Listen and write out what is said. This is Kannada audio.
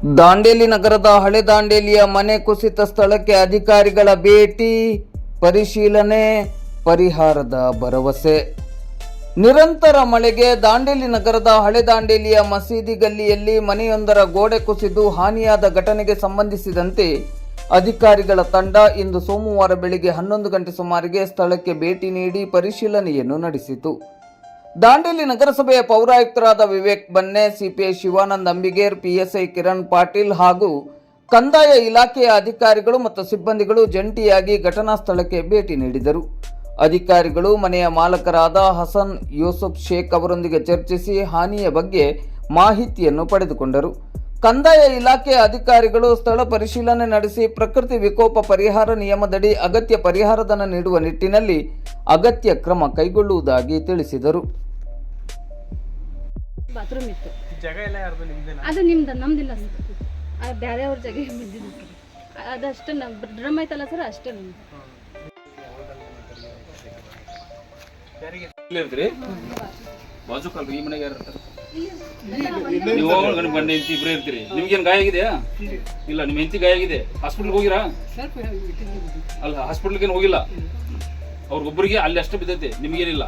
ದಾಂಡೇಲಿ ನಗರದ ಹಳೆ ದಾಂಡೇಲಿಯ ಮನೆ ಕುಸಿತ ಸ್ಥಳಕ್ಕೆ ಅಧಿಕಾರಿಗಳ ಭೇಟಿ, ಪರಿಶೀಲನೆ, ಪರಿಹಾರದ ಭರವಸೆ. ನಿರಂತರ ಮಳೆಗೆ ದಾಂಡೇಲಿ ನಗರದ ಹಳೆ ದಾಂಡೇಲಿಯ ಮಸೀದಿ ಗಲ್ಲಿಯಲ್ಲಿ ಮನೆಯೊಂದರ ಗೋಡೆ ಕುಸಿದು ಹಾನಿಯಾದ ಘಟನೆಗೆ ಸಂಬಂಧಿಸಿದಂತೆ ಅಧಿಕಾರಿಗಳ ತಂಡ ಇಂದು ಸೋಮವಾರ ಬೆಳಿಗ್ಗೆ 11 ಗಂಟೆ ಸುಮಾರಿಗೆ ಸ್ಥಳಕ್ಕೆ ಭೇಟಿ ನೀಡಿ ಪರಿಶೀಲನೆಯನ್ನು ನಡೆಸಿತು. ದಾಂಡೇಲಿ ನಗರಸಭೆಯ ಪೌರಾಯುಕ್ತರಾದ ವಿವೇಕ್ ಬನ್ನೆ, ಸಿಪಿಐ ಶಿವಾನಂದ್ ಅಂಬಿಗೇರ್, ಪಿಎಸ್ಐ ಕಿರಣ್ ಪಾಟೀಲ್ ಹಾಗೂ ಕಂದಾಯ ಇಲಾಖೆಯ ಅಧಿಕಾರಿಗಳು ಮತ್ತು ಸಿಬ್ಬಂದಿಗಳು ಜಂಟಿಯಾಗಿ ಘಟನಾ ಸ್ಥಳಕ್ಕೆ ಭೇಟಿ ನೀಡಿದರು. ಅಧಿಕಾರಿಗಳು ಮನೆಯ ಮಾಲಕರಾದ ಹಸನ್ ಯೂಸುಫ್ ಶೇಖ್ ಅವರೊಂದಿಗೆ ಚರ್ಚಿಸಿ ಹಾನಿಯ ಬಗ್ಗೆ ಮಾಹಿತಿಯನ್ನು ಪಡೆದುಕೊಂಡರು. ಕಂದಾಯ ಇಲಾಖೆಯ ಅಧಿಕಾರಿಗಳು ಸ್ಥಳ ಪರಿಶೀಲನೆ ನಡೆಸಿ ಪ್ರಕೃತಿ ವಿಕೋಪ ಪರಿಹಾರ ನಿಯಮದಡಿ ಅಗತ್ಯ ಪರಿಹಾರಧನ ನೀಡುವ ನಿಟ್ಟಿನಲ್ಲಿ ಅಗತ್ಯ ಕ್ರಮ ಕೈಗೊಳ್ಳುವುದಾಗಿ ತಿಳಿಸಿದರು. ಬಾತ್ರೂಮ್ ಇತ್ತು, ಜಾಗ ಎಲ್ಲ ಯಾರ್ದು ನಿಮ್ದೇನಾ? ಅದು ನಮ್ದಿಲ್ಲ ಸರ್, ಬೇರೆಯವ್ರ ಜಾಗ ಬಿದ್ದಿದ್ದು ಸರ್. ಅದಷ್ಟೇ ನಮ್ಮ ಡ್ರಮ್ ಐತಲ್ಲ ಸರ್, ಅಷ್ಟೇ ನಮ್ದು. ಬಾಜು ಕಲ್ರಿ, ಈ ಮನೆಗೆ ಯಾರು ಇರ್ತಾರೆ? ನೀವು ಗಂಡ ಹೆಂಡತಿ ಇಬ್ಬರೇ ಇರ್ತೀರಿ. ನಿಮ್ಗೇನು ಗಾಯ ಆಗಿದೆಯಾ? ಇಲ್ಲ, ನಿಮ್ಮ ಹೆಂಡತಿ ಗಾಯ ಆಗಿದೆ. ಹಾಸ್ಪಿಟ್ಲ್ಗೆ ಹೋಗಿರಾ? ಅಲ್ಲ, ಹಾಸ್ಪಿಟ್ಲ್ಗೇನು ಹೋಗಿಲ್ಲ. ಅವ್ರಿಗೊಬ್ಬರಿಗೆ ಅಲ್ಲಿ ಅಷ್ಟೇ ಬಿದ್ದೈತೆ, ನಿಮ್ಗೇನಿಲ್ಲ.